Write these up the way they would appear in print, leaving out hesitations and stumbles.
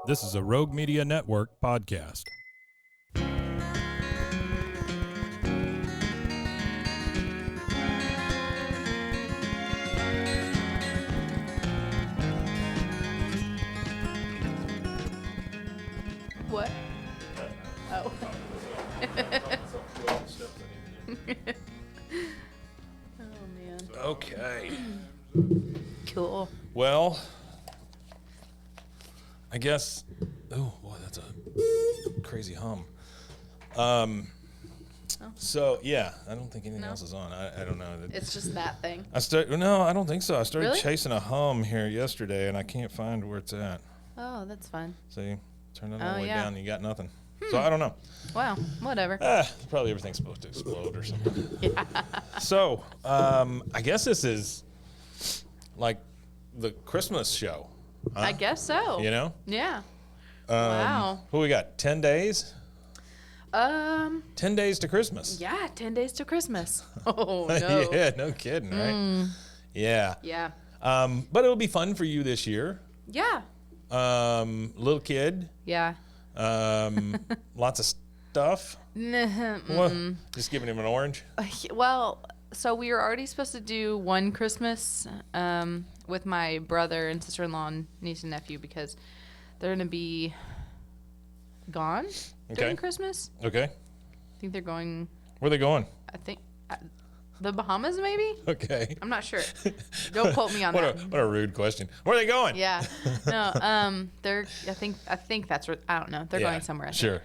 This is a Rogue Media Network podcast. What? Oh. Oh, man. Okay. Cool. Well, I guess. Oh boy, that's a crazy hum. So yeah, I don't think anything else is on. I don't know. It's just that thing. No, I don't think so. I started Really? chasing a hum here yesterday, and I can't find where it's at. Oh, that's fun. See, turn it all the way yeah. down, and you got nothing. So I don't know. Wow. Whatever. Probably everything's supposed to explode or something. Yeah. So I guess this is like the Christmas show. Huh? I guess so. You know? Yeah. Wow. What we got? 10 days? 10 days to Christmas. Yeah, 10 days to Christmas. Oh, no. Yeah, no kidding, right? Yeah. Yeah. But it'll be fun for you this year. Yeah. Little kid. Yeah. Lots of stuff. What? Just giving him an orange? Well, so we were already supposed to do one Christmas with my brother and sister-in-law and niece and nephew because they're going to be gone during Christmas. Okay. I think they're going... Where are they going? I think the Bahamas, maybe? Okay. I'm not sure. Don't quote me on that. What a rude question. Where are they going? Yeah. No, they're... I think that's where... I don't know. They're going somewhere. I think. Sure.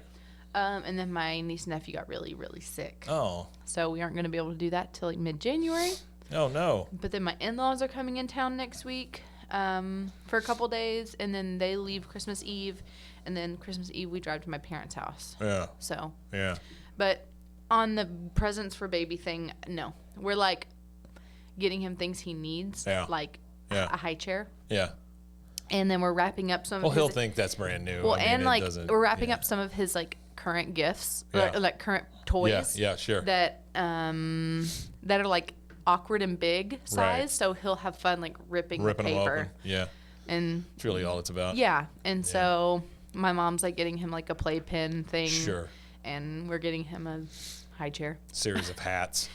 And then my niece and nephew got really, really sick. Oh. So we aren't going to be able to do that till like mid-January. Oh, no. But then my in-laws are coming in town next week for a couple days, and then they leave Christmas Eve, and then Christmas Eve we drive to my parents' house. Yeah. So. Yeah. But on the presents for baby thing, no. We're like getting him things he needs, like a high chair. Yeah. And then we're wrapping up some of his... Well, he'll think that's brand new. Well, and like we're wrapping up some of his like current gifts, like current toys. Yeah, sure. That are like awkward and big size, Right. so he'll have fun like ripping the them paper. open. Yeah. And It's really all it's about. yeah, and so my mom's like getting him like a playpen thing. Sure. And we're getting him a high chair. Series of hats.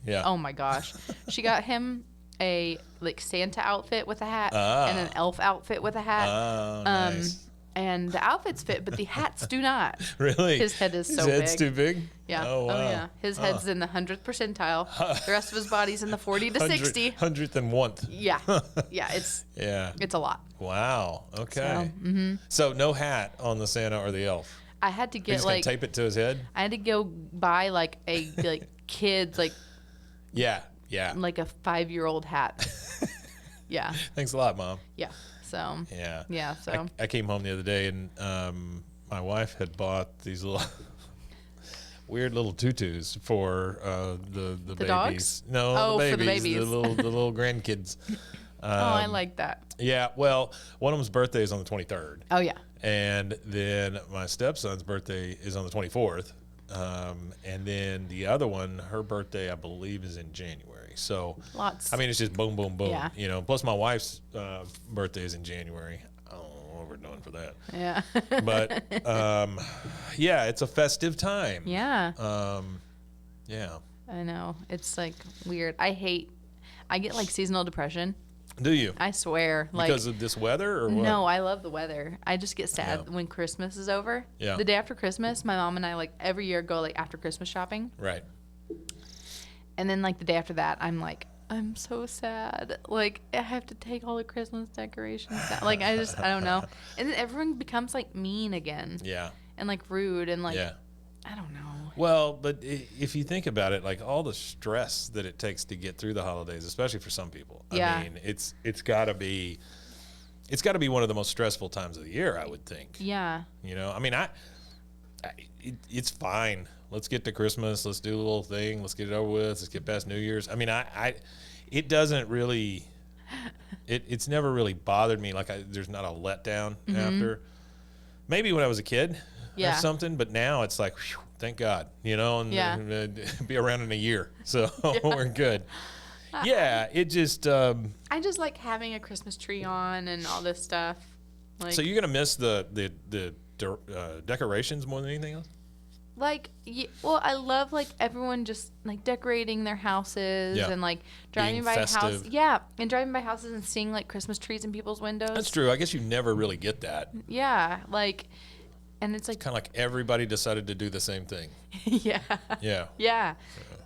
Yeah. Oh my gosh, she got him a like Santa outfit with a hat and an elf outfit with a hat. Oh, nice. And the outfits fit, but the hats do not. Really? His head is so His head's big. too big? Yeah. Oh, wow. yeah. His head's in the 100th percentile. The rest of his body's in the 40 to 60. 100th and 1th. Yeah. Yeah. It's a lot. Wow. Okay. So no hat on the Santa or the elf. I had to He's get just like gonna tape it to his head. I had to go buy like a like kids like Yeah. like a 5-year-old hat. Yeah. Thanks a lot, Mom. Yeah. So. Yeah. Yeah. So. I came home the other day and my wife had bought these little weird little tutus for the babies. Dogs? No, Oh, the babies, for the babies. the little grandkids. I like that. Yeah. Well, one of them's birthday is on the 23rd. Oh yeah. And then my stepson's birthday is on the 24th. And then the other one, her birthday, I believe, is in January. So, Lots. I mean, it's just boom, boom, boom. Yeah. You know, plus my wife's birthday is in January. I don't know what we're doing for that. Yeah. But, yeah, it's a festive time. Yeah. Yeah. I know. It's like weird. I get like seasonal depression. Do you? I swear. Like, Because of this weather or what? no, I love the weather. I just get sad when Christmas is over. Yeah. The day after Christmas, my mom and I like every year go like after Christmas shopping. Right. And then like the day after that, I'm like, I'm so sad. Like I have to take all the Christmas decorations down. Like I don't know. And then everyone becomes like mean again. Yeah. And like rude and like, Yeah. I don't know. Well, but if you think about it, like all the stress that it takes to get through the holidays, especially for some people, Yeah. I mean, it's got to be one of the most stressful times of the year, I would think. Yeah. You know, I mean, it's fine. Let's get to Christmas. Let's do a little thing. Let's get it over with. Let's get past New Year's. I mean, it doesn't really, it's never really bothered me. Like there's not a letdown after. Maybe when I was a kid. Yeah. Or something, but now it's like, whew, thank God, you know, and be around in a year, so we're good. Yeah, it just. I just like having a Christmas tree on and all this stuff. Like, So you're gonna miss the decorations more than anything else? well, I love like everyone just like decorating their houses Yeah. and like driving Being by festive. and driving by houses and seeing like Christmas trees in people's windows. That's true. I guess you never really get that. Yeah, like, and it's like, Kind of like everybody decided to do the same thing. yeah, Yeah. yeah,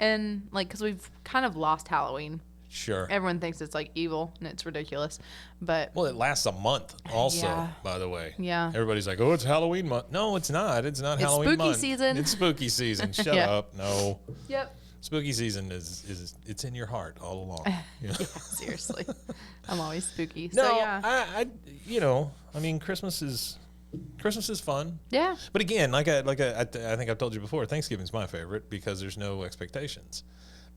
and like because we've kind of lost Halloween. Sure. Everyone thinks it's like evil and it's ridiculous, but Well, it lasts a month also, Yeah. by the way. Yeah. Everybody's like, oh, it's Halloween month. No, it's not. It's not It's Halloween spooky month. season. It's spooky season. Shut Yeah. up. No. yep, Spooky season is it's in your heart all along. You know? yeah, seriously, I'm always spooky. No, So yeah, I mean, Christmas is fun. yeah, But again, I think I've told you before, Thanksgiving's my favorite because there's no expectations.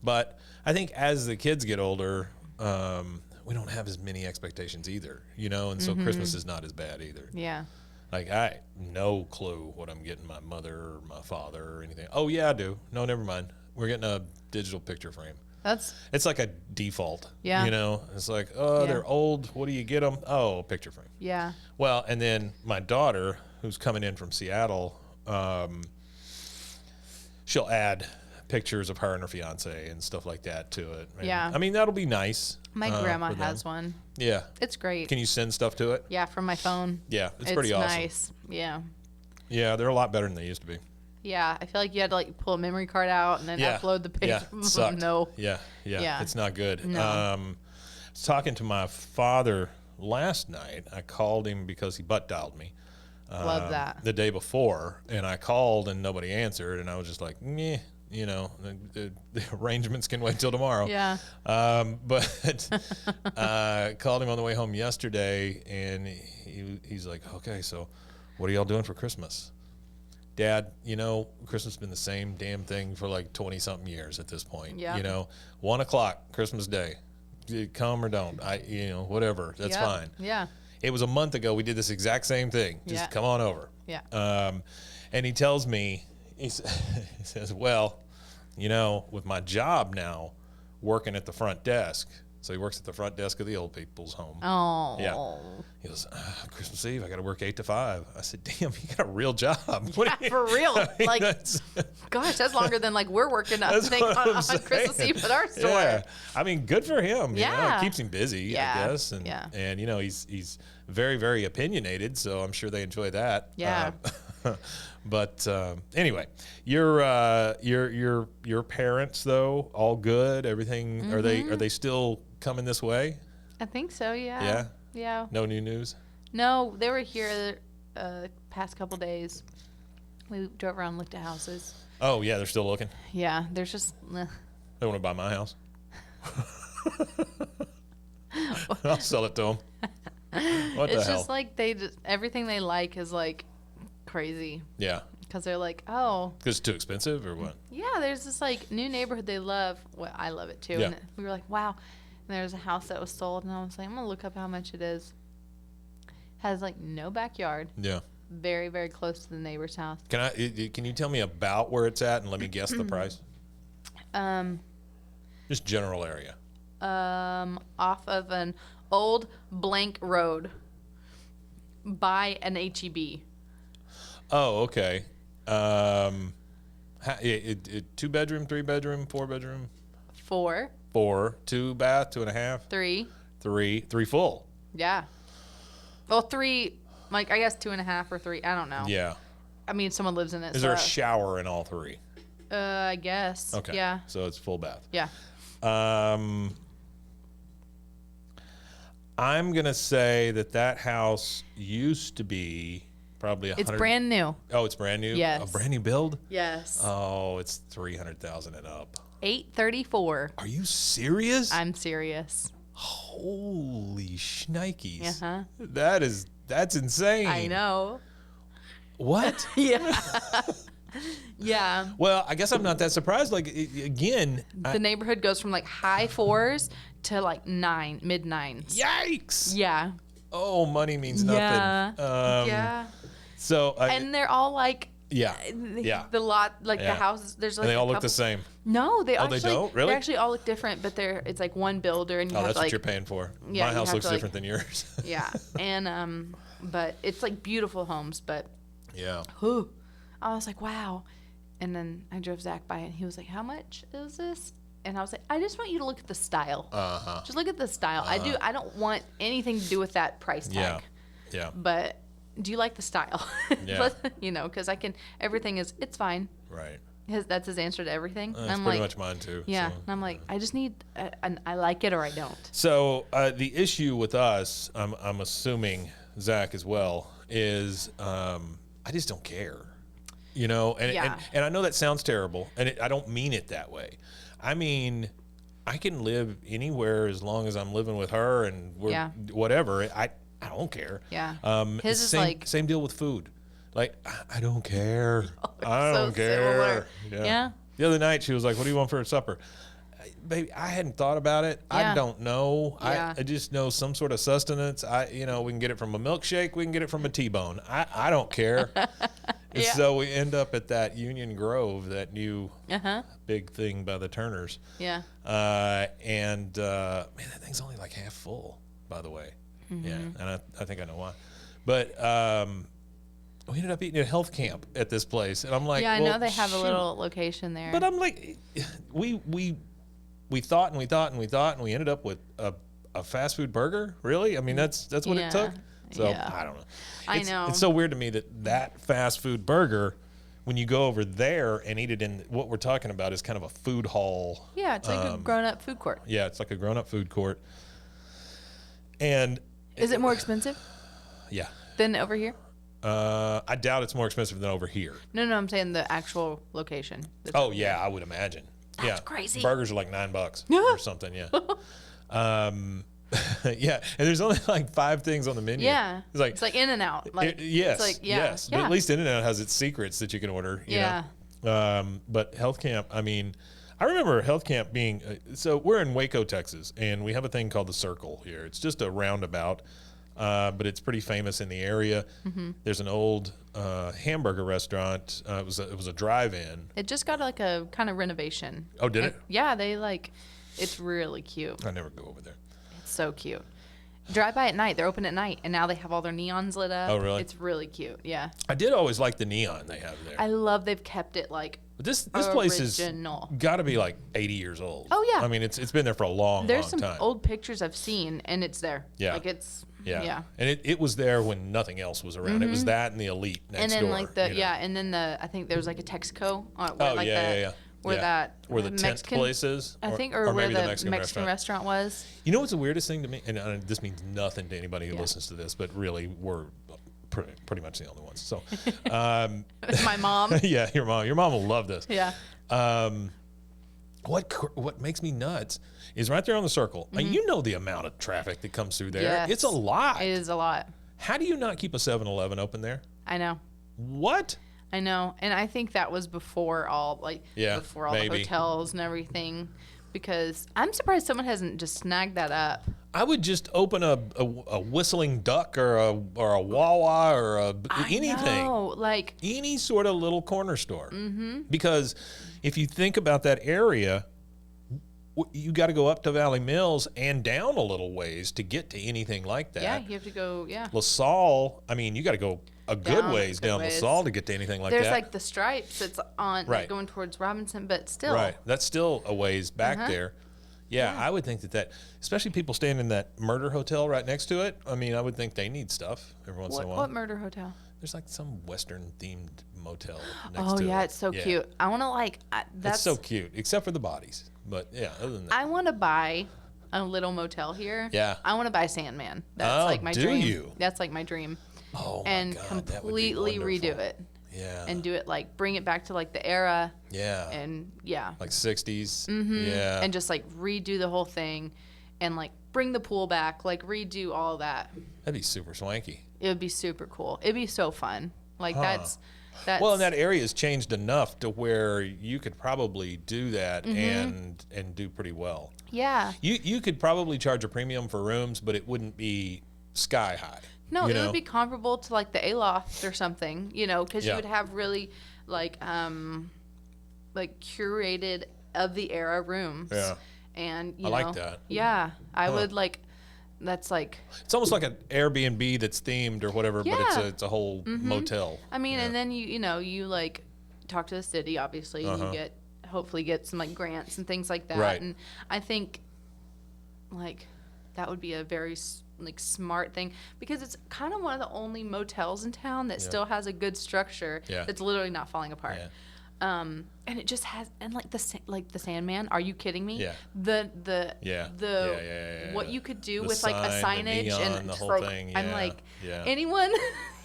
But I think as the kids get older, we don't have as many expectations either, and so Christmas is not as bad either. yeah. Like, I no clue what I'm getting my mother or my father or anything. Oh, yeah, I do. No, never mind. We're getting a digital picture frame. That's It's like a default. Yeah. It's like, oh, Yeah. they're old. What do you get them? Oh, a picture frame. yeah, Well, and then my daughter, who's coming in from Seattle, she'll add pictures of her and her fiance and stuff like that to it. And, Yeah. I mean, that'll be nice. my grandma for them. has one. Yeah. It's great. Can you send stuff to it? Yeah, from my phone. Yeah, it's pretty awesome. Nice. Yeah. Yeah, they're a lot better than they used to be. Yeah, I feel like you had to like pull a memory card out and then Yeah. upload the picture. Yeah, sucked. No. Yeah, Yeah. it's not good. No. I was talking to my father last night. I called him because he butt dialed me. Love that. The day before, and I called and nobody answered, and I was just like, meh, the arrangements can wait till tomorrow. Yeah. But called him on the way home yesterday, and he's like, okay, so what are y'all doing for Christmas? Dad, Christmas has been the same damn thing for like 20 something years at this point. Yeah. 1 o'clock, Christmas Day. Come or don't. Whatever. That's Yeah. fine. Yeah. It was a month ago. We did this exact same thing. Just Yeah. come on over. Yeah. And he tells me, he says, well, with my job now working at the front desk. So he works at the front desk of the old people's home. Oh. Yeah. He goes, Christmas Eve, I got to work 8 to 5. I said, damn, you got a real job. What do you- For real. I mean, Like, that's gosh, that's longer than like we're working up what I'm on Christmas saying. Eve at our store. Yeah. I mean, good for him. Yeah. It keeps him busy, Yeah. I guess. And, Yeah. and he's very, very opinionated, so I'm sure they enjoy that. Yeah. But anyway, your parents though, all good. Everything are they still coming this way? I think so, yeah. Yeah? Yeah. No new news. No, they were here past couple days. We drove around and looked at houses. Oh yeah, they're still looking. Yeah, there's just They want to buy my house. I'll sell it to them. What it's the hell? just like everything they like is like crazy Yeah, because they're like, oh because it's too expensive or what? yeah, there's this like new neighborhood they love. Well, I love it too. Yeah. And we were like, wow. And there's a house that was sold, and I was like, I'm gonna look up how much it is. Has like no backyard. Yeah. Very, very close to the neighbor's house. Can you tell me about where it's at and let me guess the price? Just general area. Off of an old blank road by an HEB. Oh, okay. 2 bedroom, 3 bedroom, 4 bedroom, 4, 4, 2 bath, 2.5, 3. 3 full. Yeah. Well, 3, like I guess 2.5 or 3. I don't know. Yeah. I mean, someone lives in it. Is so, there a shower in all 3? I guess. Okay. Yeah. So it's full bath. Yeah. I'm gonna say that house used to be probably It's brand new. Oh, it's brand new. Yes. A brand new build. Yes. Oh, it's 300,000 and up. 834. Are you serious? I'm serious. Holy shnikes. Uh-huh. That's insane. I know. What? Yeah. Yeah. Well, I guess I'm not that surprised. Like, again, The neighborhood goes from like high 4s to like 9, mid 9s. yikes. Yeah. Oh, money means nothing. Yeah. Yeah. So, And they're all like, yeah. Yeah. the lot, like Yeah. the houses, there's like And they all a look couple- the same. No, they Oh, actually they don't? Really? They actually all look different, but it's like one builder, and you Oh, have that's to like what you're paying for. Yeah, My you house have looks to, like- different than yours. yeah, and But it's like beautiful homes, but Yeah. whew, I was like, wow. And then I drove Zach by and he was like, how much is this? And I was like, I just want you to look at the style. Uh-huh. Just look at the style. I don't want anything to do with that price tag. Yeah. But do you like the style? Yeah. You know, because it's fine. Right. That's his answer to everything. And That's I'm pretty like, much mine too. yeah. So. And I'm like, I just need, I like it or I don't. So the issue with us, I'm assuming Zach as well, is I just don't care, you know. And I know that sounds terrible, and I don't mean it that way. I mean, I can live anywhere as long as I'm living with her and we're whatever. I don't care. Yeah. His is like same deal with food. Like I don't care. I don't care. Yeah. The other night she was like, "What do you want for supper?" Baby, I hadn't thought about it. Yeah. I don't know. Yeah. I just know some sort of sustenance. We can get it from a milkshake. We can get it from a T-bone. I don't care. And so we end up at that Union Grove, that new big thing by the Turners. Yeah. Man, that thing's only like half full, by the way. Mm-hmm. Yeah, and I think I know why. But we ended up eating at health camp at this place, and I'm like, I know they have a little location there. But I'm like, we thought and we thought and we thought, and we ended up with a fast food burger. Really? I mean, that's what it took. So I don't know. I know. It's so weird to me that fast food burger, when you go over there and eat it in what we're talking about, is kind of a food hall. Yeah, it's like a grown-up food court. Yeah, it's like a grown-up food court. And is it more expensive? Yeah. Than over here? I doubt it's more expensive than over here. No, I'm saying the actual location. Oh yeah, I would imagine. That's crazy. Burgers are like $9 or something. Yeah. Yeah, and there's only like 5 things on the menu. Yeah, it's like In and Out. Like yes, it's like, yes. But at least In and Out has its secrets that you can order. You know? But health camp. I mean, I remember health camp being. So we're in Waco, Texas, and we have a thing called the Circle here. It's just a roundabout. But it's pretty famous in the area. Mm-hmm. There's an old hamburger restaurant. It was a drive-in. It just got like a kind of renovation. Oh, did it? Yeah, it's really cute. I never go over there. It's so cute. Drive by at night. They're open at night, and now they have all their neons lit up. Oh, really? It's really cute. Yeah. I did always like the neon they have there. I love they've kept it like. But this place has got to be like 80 years old. Oh yeah. I mean, it's been there for a long time. There's some old pictures I've seen, and it's there. Yeah. Like it's. Yeah. And it was there when nothing else was around. Mm-hmm. It was that and the Elite next door. And then and then I think there was like a Texaco. Where the tent place is. I think, or where the Mexican restaurant was. You know what's the weirdest thing to me? And this means nothing to anybody who listens to this, but really we're pretty much the only ones. So, my mom. Yeah, your mom will love this. Yeah. What makes me nuts is right there on the Circle. Mm-hmm. You know the amount of traffic that comes through there. Yes. It's a lot. It is a lot. How do you not keep a 7-Eleven open there? I know. What? I know. And I think that was before all the hotels and everything, because I'm surprised someone hasn't just snagged that up. I would just open a whistling duck or a Wawa or anything. Like any sort of little corner store. Mm-hmm. Because if you think about that area, you got to go up to Valley Mills and down a little ways to get to anything like that. Yeah, you have to go. Yeah. LaSalle. I mean, you got to go a good ways down LaSalle to get to anything like that. There's like the Stripes. It's on going towards Robinson, but still. Right. That's still a ways back there. Yeah, I would think that, especially people staying in that murder hotel right next to it. I mean, I would think they need stuff every once in a while. What murder hotel? There's like some Western themed motel next to it. Oh yeah, it's so cute. I want to that's so cute, except for the bodies. But yeah, other than that, I want to buy a little motel here. Yeah, I want to buy Sandman. That's like my dream. Do you? That's like my dream. Oh my and God, completely redo it. Yeah. And do it bring it back to the era. Yeah. And like 60s. Mm-hmm. Yeah. And just redo the whole thing, and bring the pool back, redo all of that. That'd be super swanky. It would be super cool. It'd be so fun. That's well, and that area has changed enough to where you could probably do that and do pretty well. Yeah. You could probably charge a premium for rooms, but it wouldn't be sky high. No, it would be comparable to the Aloft or something, because you would have really curated of the era rooms. Yeah. And I like that. Yeah, I would that's like, It's almost like an Airbnb that's themed or whatever, but Yeah. it's a whole motel. I mean, Yeah. and then you like talk to the city, obviously, and you hopefully get some like grants and things like that. Right. And I think like that would be a very like smart thing, because it's kind of one of the only motels in town that still has a good structure that's literally not falling apart. Yeah. And it just has, and like the Sandman. Are you kidding me? Yeah. The what you could do The with like a sign, the signage neon, and the just, whole like, thing, I'm yeah, like, yeah. anyone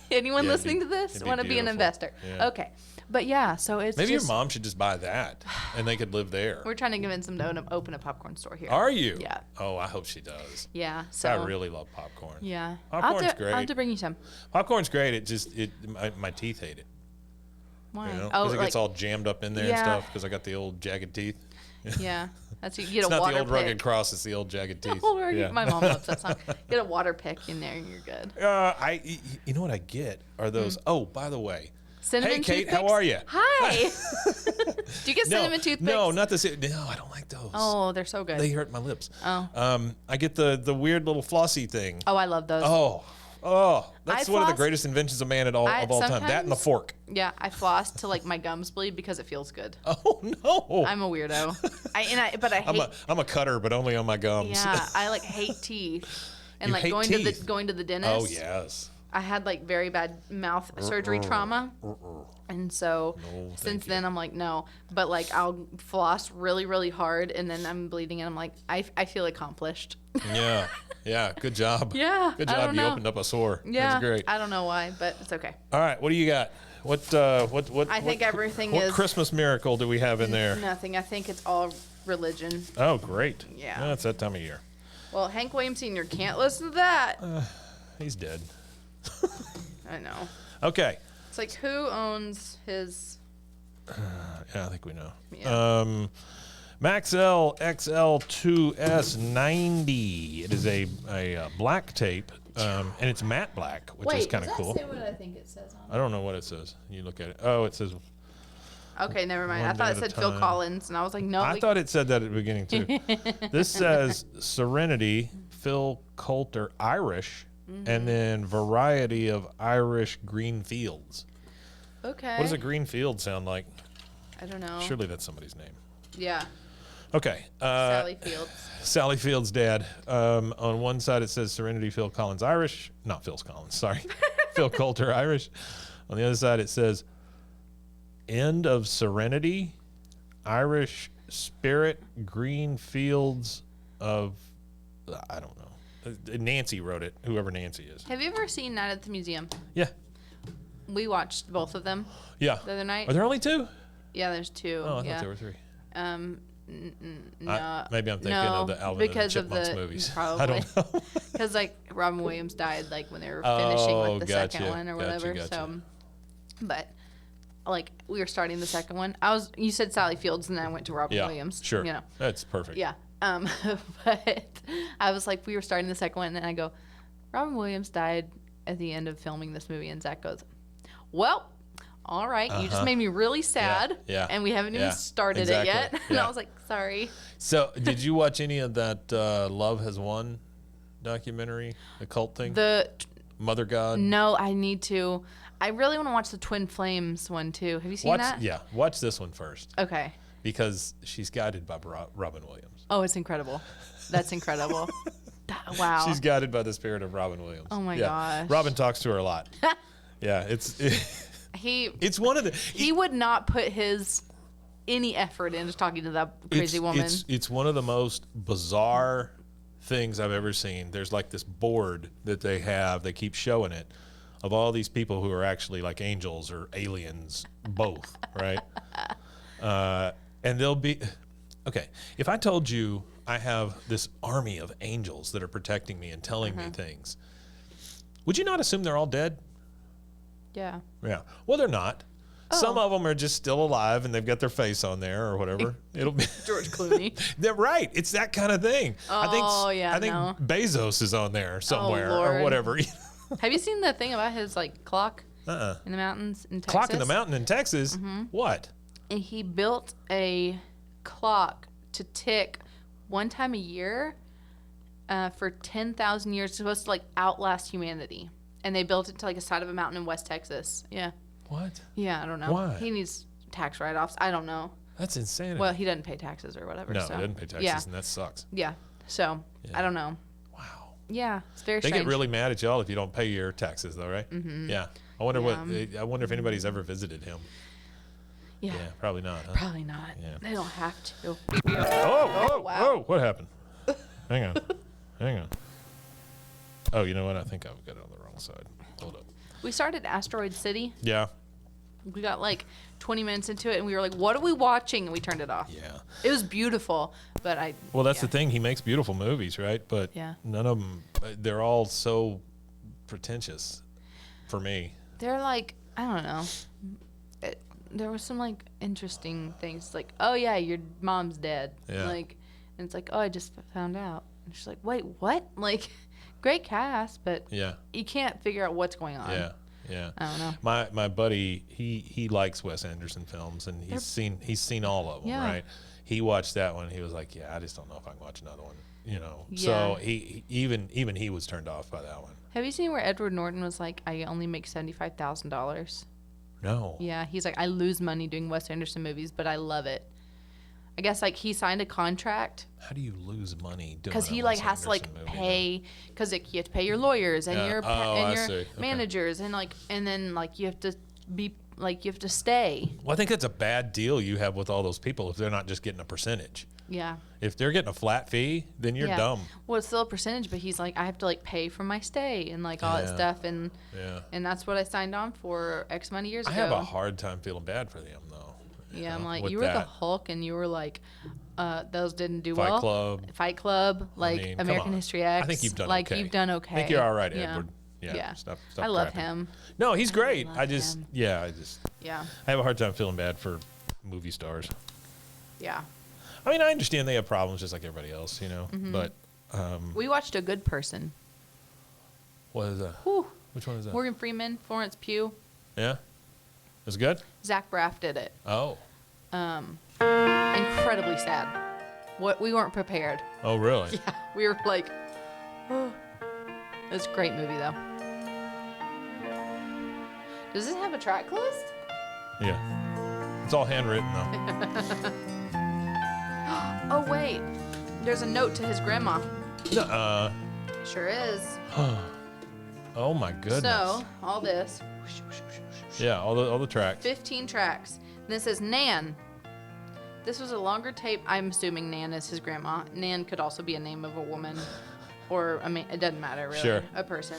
Yeah, listening to it'd this be want to be an beautiful. investor? Yeah. Okay, but yeah, so it's Maybe just, your mom should just buy that, and they could live there. we're trying to convince them to open a popcorn store here. Are you? Yeah. Oh, I hope she does. Yeah. So I really love popcorn. Yeah. Popcorn's great. I'll have to bring you some. Popcorn's great. My teeth hate it. Why? You know, Oh, because it gets all jammed up in there and Yeah. stuff. Because I got the old jagged teeth. Yeah. That's you get It's a not water the old pick. rugged cross. It's the old jagged teeth. Oh, right. Yeah. My mom loves that song. Get a water pick in there and you're good. You know what I get are those. Oh, by the way. Cinnamon Hey, Kate, toothpicks? how are you? Hi. Do you get cinnamon toothpicks? No, not the. No, I don't like those. Oh, they're so good. They hurt my lips. Oh. I get the weird little flossy thing. Oh, I love those. That's I one of the floss- greatest inventions of man of all time. That and the sometimes- fork. Yeah, I floss till like my gums bleed because it feels good. Oh no! I'm a weirdo. But I hate. I'm a cutter, but only on my gums. Yeah, I like hate teeth. And You like hate going teeth? going to the dentist. Oh yes. I had like very bad mouth surgery trauma. And so thank since you. then I'm like, no. But like I'll floss really, really hard and then I'm bleeding and I'm like, I feel accomplished. Yeah. Yeah. Good job. Yeah, Good I job. don't You know. opened up a sore. Yeah. That's great. I don't know why, but it's okay. All right. What do you got? What? I think everything what is Christmas miracle do we have in there? nothing. I think it's all religion. Oh, great. Yeah. Well, it's that time of year. Well, Hank Williams Sr. can't listen to that. He's dead. I know. Okay. It's like, who owns his... Yeah, I think we know. Yeah. Maxell XL2S90. It is a black tape, and it's matte black, which is kind of cool. what I think it says on I don't know what it says. You look at it. Oh, it says. Okay, never mind. One I thought day it at a said Phil time. Collins, and I was like, no. I thought it said that at the beginning too. This says Serenity, Phil Coulter, Irish, and then variety of Irish green fields. Okay. What does a green field sound like? I don't know. Surely that's somebody's name. Yeah. Okay. Sally Fields. Sally Field's dad. On one side it says Serenity, Phil Collins, Irish. Not Phil Collins, sorry. Phil Coulter, Irish. On the other side it says End of Serenity, Irish Spirit, Green Fields of, I don't know. Nancy wrote it, whoever Nancy is. Have you ever seen Night at the Museum? Yeah. We watched both of them Yeah. the other night. Are there only two? Yeah, there's two. Oh, I yeah. thought there were three. No. Maybe I'm thinking of the Alvin and the because of Chipmunks the, movies. Probably. I don't know. Because like Robin Williams died like when they were finishing like the gotcha, second one or whatever. gotcha. So, but like we were starting the second one. You said Sally Fields and then I went to Robin Yeah, Williams. sure. You know. That's perfect. Yeah. But I was like, we were starting the second one and I go, Robin Williams died at the end of filming this movie, and Zach goes, well, all right, you just made me really sad. Yeah. And we haven't even Yeah, started exactly. it yet. And Yeah. I was like, sorry. So, did you watch any of that Love Has Won documentary, the cult thing? Mother God? No, I need to. I really want to watch the Twin Flames one too. Have you seen that? Yeah, watch this one first Okay. because she's guided by Robin Williams. Oh, it's incredible. That's incredible. Wow. She's guided by the spirit of Robin Williams. Oh my yeah. gosh. Robin talks to her a lot. Yeah, it's one of the. He would not put any effort into talking to that crazy woman. It's one of the most bizarre things I've ever seen. There's like this board that they have. They keep showing it of all these people who are actually like angels or aliens, both, right? And they'll be okay. If I told you I have this army of angels that are protecting me and telling me things, would you not assume they're all dead? Yeah. Yeah. Well, they're not. Some of them are just still alive and they've got their face on there or whatever. It'll be George Clooney. They're right. It's that kind of thing. Oh, yeah, I think no. Bezos is on there somewhere or Lord. whatever. Have you seen the thing about his like clock Uh-uh. in the mountains in Texas? Clock in the mountain in Texas. What? And he built a clock to tick one time a year. for 10,000 years. It's supposed to like outlast humanity, and they built it to like a side of a mountain in West Texas. Yeah. What? Yeah, I don't know. Why? He needs tax write-offs. I don't know. That's insanity. Well, he doesn't pay taxes or whatever. No, so. he doesn't pay taxes, Yeah. and that sucks. Yeah. So Yeah. I don't know. Wow. Yeah, it's very They strange. get really mad at y'all if you don't pay your taxes, though, right? Mm-hmm. Yeah. I wonder I wonder if anybody's ever visited him. Yeah. Yeah, probably not. Huh? Probably not. Yeah. They don't have to. Oh, wow. what happened? Hang on. Oh, you know what? I think I've got it on the wrong side. Hold up. We started Asteroid City. Yeah. We got like 20 minutes into it, and we were like, "What are we watching?" And we turned it off. Yeah. It was beautiful, but Well, that's the thing. He makes beautiful movies, right? But Yeah. none of them, they're all so pretentious for me. They're like, I don't know. There was some like interesting things, like, "Oh yeah, your mom's dead." Yeah. Like, and it's like, "Oh, I just found out." And she's like, "Wait, what?" Like, great cast, but Yeah. you can't figure out what's going on. Yeah. I don't know. My buddy, he likes Wes Anderson films, and he's seen all of them, Yeah. right? He watched that one. He was like, "Yeah, I just don't know if I can watch another one." You know. Yeah. So he even he was turned off by that one. Have you seen where Edward Norton was like, "I only make $75,000"? No. Yeah, he's like, "I lose money doing Wes Anderson movies, but I love it." I guess like he signed a contract How do you lose money doing? because he a like Wes has to like Anderson movie, pay, because like you have to pay your lawyers and Yeah. your Oh, I see. your Okay. managers, and like, and then like you have to be like, you have to stay. though? Well, I think that's a bad deal you have with all those people if they're not just getting a percentage. Yeah. If they're getting a flat fee, then you're Yeah. dumb. Well, it's still a percentage, but he's like, I have to like pay for my stay and like all that Yeah. stuff, and Yeah. that's what I signed on for X many years I ago. have a hard time feeling bad for them though. Yeah, I'm know, like, with you were the that. Hulk, and you were like, those didn't do Fight well. Club. Fight Club, like mean, come American on. History X. I think you've done like okay. you've done okay. I think you're all right, Yeah. Edward. Yeah. Yeah. Stop I love crapping. him. No, he's great. love I just him. Yeah. I have a hard time feeling bad for movie stars. Yeah. I mean, I understand they have problems just like everybody else, you know. Mm-hmm. But We watched A Good Person. what is that? Whew. Which one is that? Morgan Freeman, Florence Pugh, Yeah, it's good. Zach Braff did it. Oh, Incredibly sad. What, we weren't prepared. oh, really? Yeah, we were like, oh. It's a great movie though. Does it have a track list? Yeah. It's all handwritten though. Oh wait, there's a note to his grandma. Nuh-uh. Sure is. Oh my goodness. So all this, Yeah, all the tracks. 15 tracks. And this says Nan. This was a longer tape. I'm assuming Nan is his grandma. Nan could also be a name of a woman, or I mean, it doesn't matter really. Sure. A person.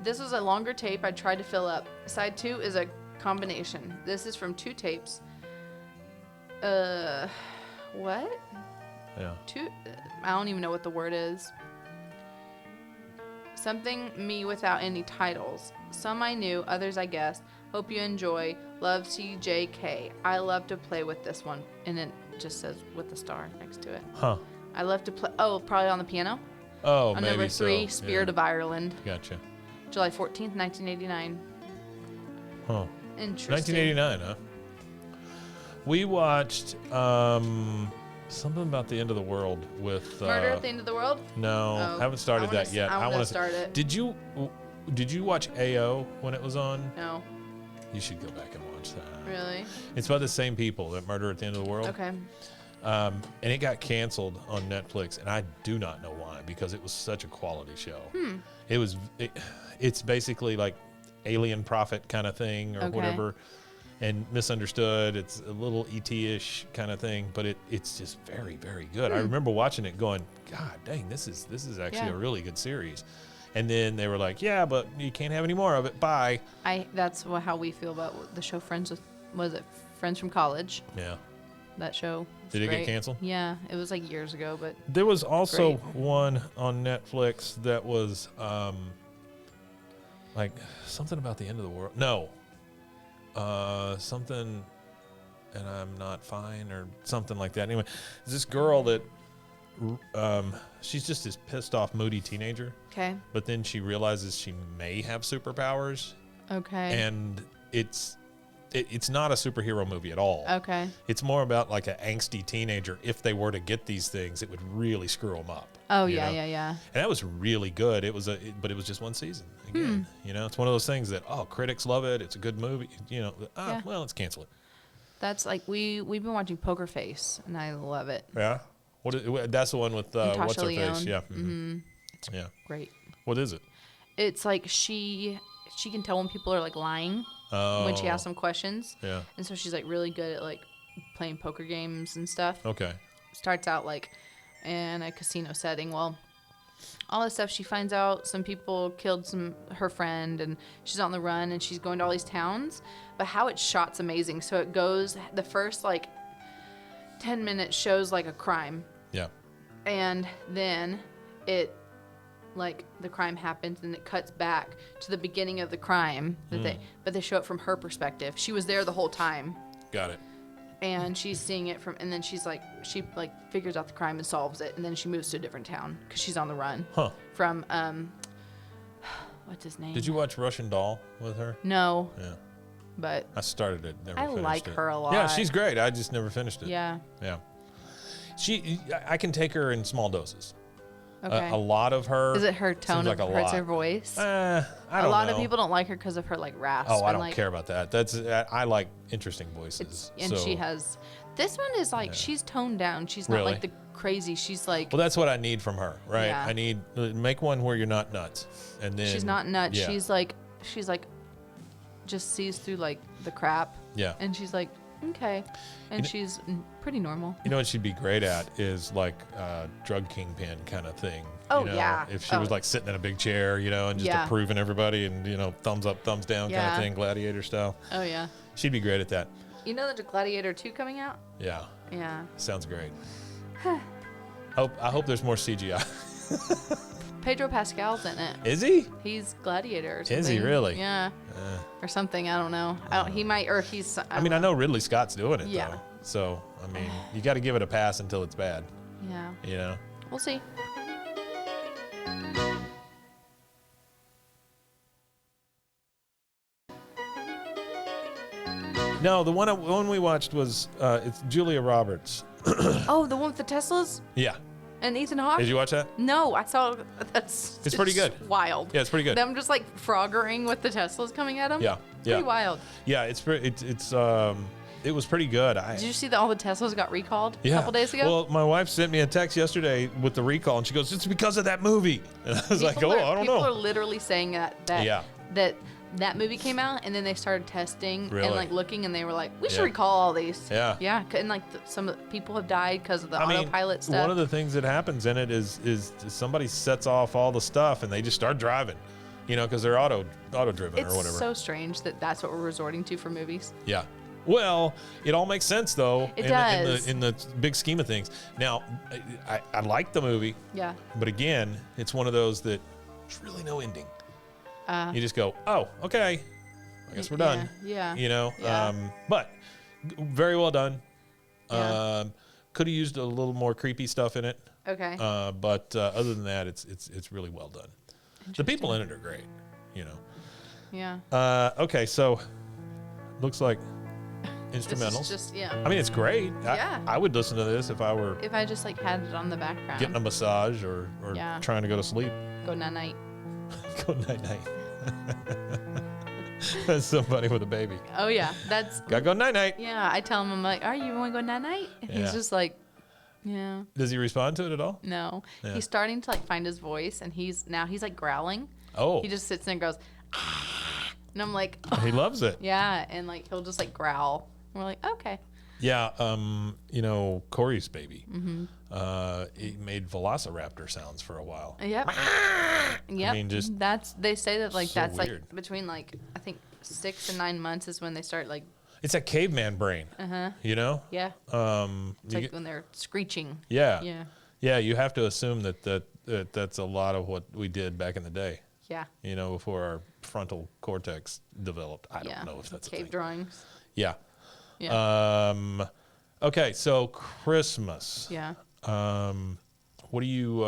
This was a longer tape I tried to fill up. Side 2 is a combination. This is from 2 tapes. What? Yeah. 2? I don't even know what the word is. Something me without any titles. Some I knew, others I guessed. Hope you enjoy. Love TJK. I love to play with this one. And it just says with the star next to it. Huh. I love to play. Oh, probably on the piano. Oh, On maybe number 3, so. Spirit Yeah. of Ireland. Gotcha. July 14th, 1989. Huh. Interesting. 1989, huh? We watched something about the end of the world with Murder at the End of the World? No, Oh, haven't started I wanna that yet. I want to wanna start it. Did you watch AO when it was on? No. You should go back and watch that. Really? It's by the same people that Murder at the End of the World. Okay. And it got canceled on Netflix, and I do not know why, because it was such a quality show. It's basically like Alien Prophet kind of thing or Okay. whatever, and Misunderstood. It's a little ET-ish kind of thing, but it's just very, very good. I remember watching it going, God dang, this is actually Yeah. a really good series. And then they were like, yeah, but you can't have any more of it. Bye. That's how we feel about the show Friends with, was it Friends from College? Yeah. That show. was Did it get great. canceled? Yeah, it was like years ago, but There was also Great. one on Netflix that was like something about the end of the world. No. Something, and I'm not fine or something like that. Anyway, there's this girl that she's just this pissed off, moody teenager, okay. but then she realizes she may have superpowers, Okay. and it's it's not a superhero movie at all. Okay. It's more about like an angsty teenager. If they were to get these things, it would really screw them up. Oh, you yeah, know? yeah. And that was really good. But it was just one season. Again, it's one of those things that critics love it. It's a good movie. Yeah. Well, let's cancel it. That's like we've been watching Poker Face, and I love it. Yeah. That's the one with Natasha what's her Lyonne. face? Yeah. Mm-hmm. Yeah. Great. What is it? It's like she can tell when people are like lying when she asks them questions. Yeah. And so she's like really good at like playing poker games and stuff. Okay. Starts out like in a casino setting. Well, all this stuff, she finds out some people killed her friend, and she's on the run, and she's going to all these towns. But how it's shot's amazing. So it goes, the first like 10 minutes shows like a crime, Yeah. and then it like the crime happens and it cuts back to the beginning of the crime but they show it from her perspective. She was there the whole time, Got it. and she's seeing it and then she figures out the crime and solves it, and then she moves to a different town because she's on the run Huh. from what's his name? Did you watch Russian Doll with her? No, Yeah. but I started it. Never I finished like it. her a lot. Yeah, she's great. I just never finished it. yeah. Yeah. I can take her in small doses. Okay. A lot of her. Is it her tone seems of like a hurts lot. her voice? I don't A lot know. of people don't like her because of her like rasp. Oh, I and, don't like, care about that. I like interesting voices. And so. she has. This one is like she's toned down. She's not Really? like the crazy. She's like Well, that's what I need from her, right? Yeah. I need make one where you're not nuts, and then she's not nuts. Yeah. She's like just sees through like the crap. Yeah. And she's like okay, and she's pretty normal. You know what she'd be great at is like drug kingpin kind of thing. Oh, you know? yeah. If she was like sitting in a big chair, and just Yeah. approving everybody, and thumbs up, thumbs down kind Yeah. of thing, gladiator style. Oh yeah. She'd be great at that. You know there's a Gladiator 2 coming out? Yeah. Yeah. Sounds great. I hope there's more CGI. Pedro Pascal's in it. Is he? He's Gladiator or something. Is he really? Yeah. Or something. I don't know. He might, or he's. I mean, I know Ridley Scott's doing it Yeah. though. So I mean, you got to give it a pass until it's bad. Yeah. We'll see. No, the one we watched was it's Julia Roberts. Oh, the one with the Teslas Yeah. and Ethan Hawke? Did you watch that? No, I saw. That's. It's pretty good. Wild. Yeah, it's pretty good. Them just like froggering with the Teslas coming at them. Yeah. Pretty wild. Yeah, it was pretty good. Did you see that all the Teslas got recalled a couple days ago? Well, my wife sent me a text yesterday with the recall, and she goes, "It's because of that movie." And I was like, "Oh, I don't People know." are literally saying that movie came out, and then they started testing Really? and like looking, and they were like, "We should Yeah. recall all these." Yeah. Yeah, and like some of the people have died because of the I mean, autopilot stuff. one of the things that happens in it is somebody sets off all the stuff, and they just start driving, because they're auto driven it's or whatever. so strange that that's what we're resorting to for movies. Yeah. Well, it all makes sense though. It does in the big scheme of things. Now, I like the movie, Yeah. but again, it's one of those that there's really no ending. You just go, oh, okay, I guess we're done. Yeah. Yeah. But very well done. Yeah. Could have used a little more creepy stuff in it. Okay. But other than that, it's really well done. The people in it are great. Yeah. Okay, so looks like This instrumentals. is just I mean, it's great. Yeah. I would listen to this if I were if I just like had it on the background. getting a massage or Yeah. trying to go to sleep. Go night night. Go night night. That's somebody with a baby. Oh yeah, that's. Gotta go night night. Yeah, I tell him, I'm like, "Are you want to go night night?" And Yeah. he's just like, "Yeah, Does he respond to it at all? no." Yeah. He's starting to like find his voice, and he's like growling. Oh, He just sits there and goes, "Ah," and I'm like, he loves it. "Yeah," and like he'll just like growl. And we're like, "Okay." Yeah, Corey's baby. He made Velociraptor sounds for a while. Yep. Yep. mean, just they say that like so that's weird. like between like I think 6 and 9 months is when they start like It's that caveman brain. yeah. It's It's like when they're screeching. yeah, Yeah. yeah. You have to assume that's a lot of what we did back in the day. Yeah. Before our frontal cortex developed. I Yeah. don't know if that's a cave thing. drawings. Yeah. Yeah. Okay, so Christmas. Yeah. What do you?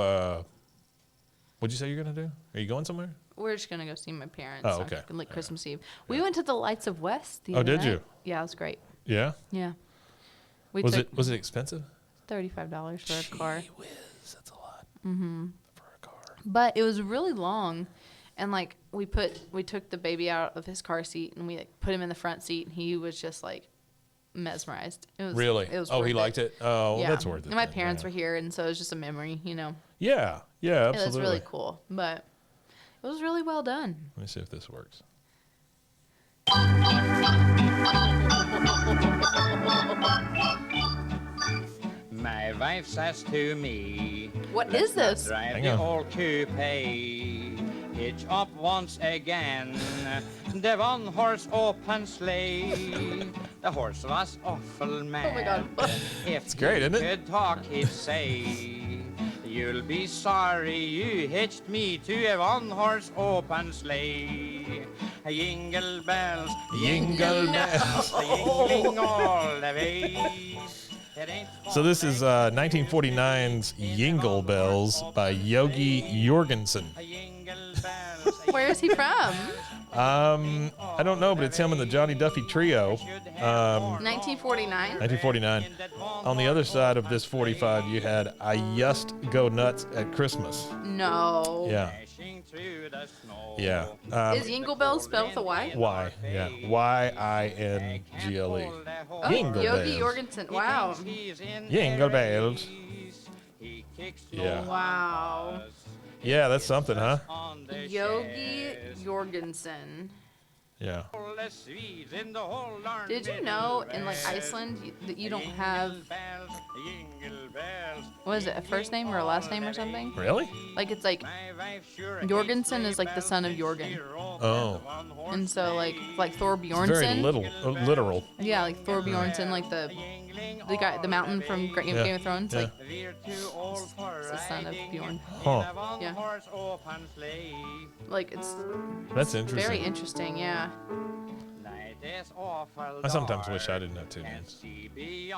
What'd you say you're gonna do? Are you going somewhere? we're just gonna go see my parents. Oh, okay. On, like Christmas Eve. We went to the Lights of West. The Oh, other did night. you? Yeah, it was great. Yeah. Yeah. We Was took it expensive? $35 for a car. Gee whiz, that's a lot. Mm-hmm. For a car. But it was really long, and like we took the baby out of his car seat and we like put him in the front seat, and he was just like mesmerized. It was Really? It was Oh, worth he liked it. Oh, well, Yeah. that's worth it. And my then, parents yeah. were here, and so it was just a memory, you know. Yeah. Yeah. Absolutely. It was really cool, but it was really well done. Let me see if this works. My wife says to me, What "Let's is this?" not drive Hang the on. old coupe. Hitch up once again. The one-horse open sleigh. The horse was awful mad. Oh my God. If It's great, isn't it? he could talk, he'd say, "You'll be sorry you hitched me to a one-horse open sleigh. Jingle bells, Jingle bells. jingling all the way." So this is 1949's Jingle Bells by Yogi Jorgensen. Where is he from? I don't know, but it's him and the Johnny Duffy Trio. 1949. 1949. On the other side of this 45, you had I Just Go Nuts at Christmas. No. Yeah. Yeah. Is Jingle Bells spelled with a Y? Y. Yeah. Y-I-N-G-L-E. Oh, Jingle Yogi bells. Jorgensen. Wow. Jingle bells. Yeah. Wow. Yeah, that's something, huh? Yogi Jorgensen. Yeah. Did you know in like Iceland that you don't have, what is it, a first name or a last name or something? Really? Like it's like Jorgensen is like the son of Jorgen, Oh. and so like Thor Very Bjornsson. literal. Yeah, like Thor Bjornsson, like the guy, the mountain from Yeah. Game of Thrones. Yeah. Like it's the son of Bjorn. Huh. Yeah. Like it's That's interesting. very interesting. Yeah. I sometimes wish I didn't have two names. You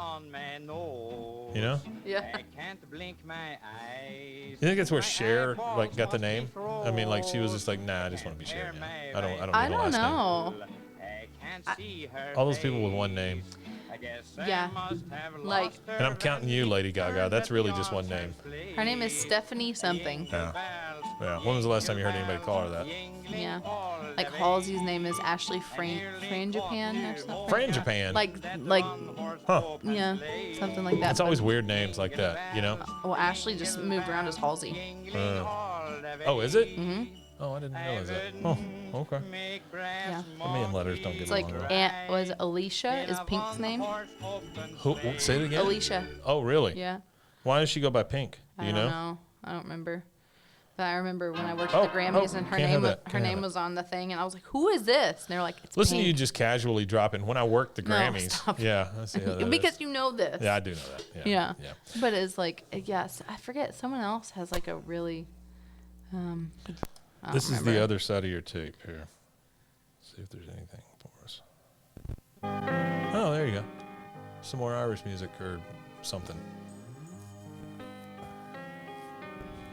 know? Yeah. I can't blink my eyes. You think it's where Cher like got the name? I mean, like she was just like, nah, I just want to be Cher. Man. I don't I need a don't last know. I can't see her name. All those people with one name. I guess Yeah. I must have Like- lost her And I'm counting you, Lady Gaga. That's really just one name. Her name is Stephanie something. Yeah. Yeah. When was the last time you heard anybody call her that? Yeah. Like Halsey's name is Ashley Frangipan or something. Frangipan. Like Huh. yeah, something like that. It's always weird names like that, you know? Well, Ashley just moved around as Halsey. Oh, is it? Mm-hmm. Oh, I didn't realize that. Oh, okay. Yeah. Me and letters don't get It's like along well. Aunt was Alicia is Pink's name. Who, say it again? Alicia. Oh, really? Yeah. Why does she go by Pink? Do I you don't know? know. I don't remember. But I remember when I worked Oh, at the Grammys oh, and her can't name have that. her Can't have name it. was on the thing, and I was like, "Who is this?" And they were like, "It's Listen to you Pink." just casually dropping. When I worked the No, Grammys. stop. Yeah, I see how that because is. you know this. Yeah, I do know that. Yeah. Yeah. But it's like, yes, I forget. Someone else has like a really. I don't This is remember. the other side of your tape here. See if there's anything for us. Oh, there you go. Some more Irish music or something.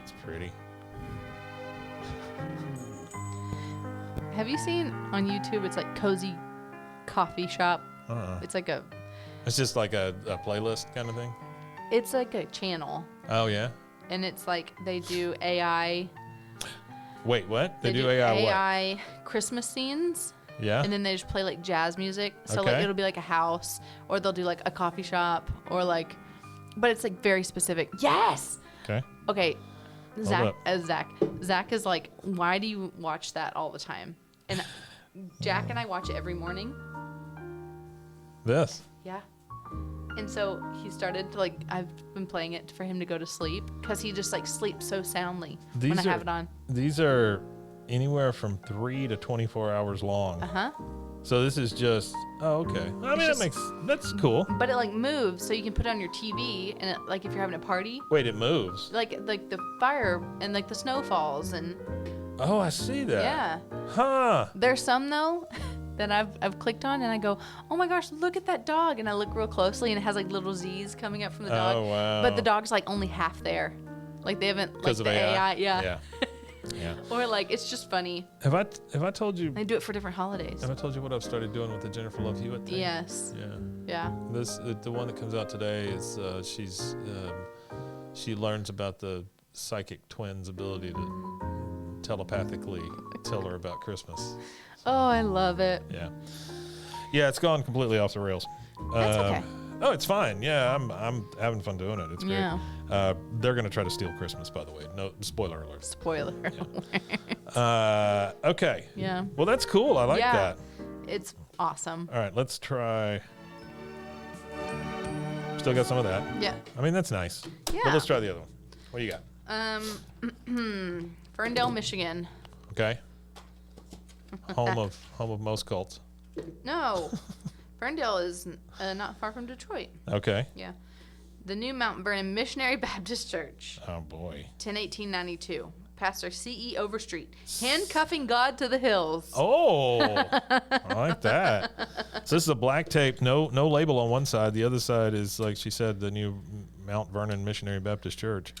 It's pretty. Have you seen on YouTube? It's like Cozy Coffee Shop. Uh-uh. It's like It's just like a playlist kind of thing. it's like a channel, Oh yeah. and it's like they do AI. Wait, what? They They do AI what? AI Christmas scenes. Yeah. And then they just play like jazz music. So like Okay. it'll be like a house, or they'll do like a coffee shop, or like, but it's like very specific. Yes. Okay. Okay. up. Zach is like, why do you watch that all the time? And Jack and I watch it every morning. This. Yeah. And so he started to like, I've been playing it for him to go to sleep because he just like sleeps so soundly when I have it on. These are anywhere from 3 to 24 hours long. Uh huh. So this is just. Oh, okay. I mean, just- that's cool. But it like moves, so you can put it on your TV, and it, like if you're having a party, Wait, it moves. like the fire and like the snow falls, and Oh, I see that. yeah. Huh. There's some though that I've clicked on, and I go, oh my gosh, look at that dog, and I look real closely, and it has like little Z's coming up from the dog. Oh, wow. But the dog's like only half there, like they haven't like Because the of AI. Yeah. Yeah. Or like it's just funny. Have I told you? They do it for different holidays. Have I told you what I've started doing with the Jennifer Love Hewitt thing? Yes. Yeah. Yeah. The one that comes out today is she learns about the psychic twins' ability to telepathically tell her about Christmas. Oh, I love it. Yeah. Yeah, it's gone completely off the rails. That's okay. Oh, it's fine. Yeah, I'm having fun doing it. It's great. Yeah. They're gonna try to steal Christmas, by the way. No spoiler alert. Spoiler. Okay. Yeah. Well, that's cool. I like that. It's awesome. All right, let's try. Still got some of that. Yeah. I mean, that's nice. Yeah. But let's try the other one. What do you got? Ferndale, Michigan. Okay. Home of most cults. No. Ferndale is not far from Detroit. Okay. Yeah. The New Mount Vernon Missionary Baptist Church. Oh boy. 10/18/92. Pastor C.E. Overstreet. Handcuffing God to the hills. Oh, I like that. So this is a black tape, no label on one side. The other side is, like she said, the New Mount Vernon Missionary Baptist Church.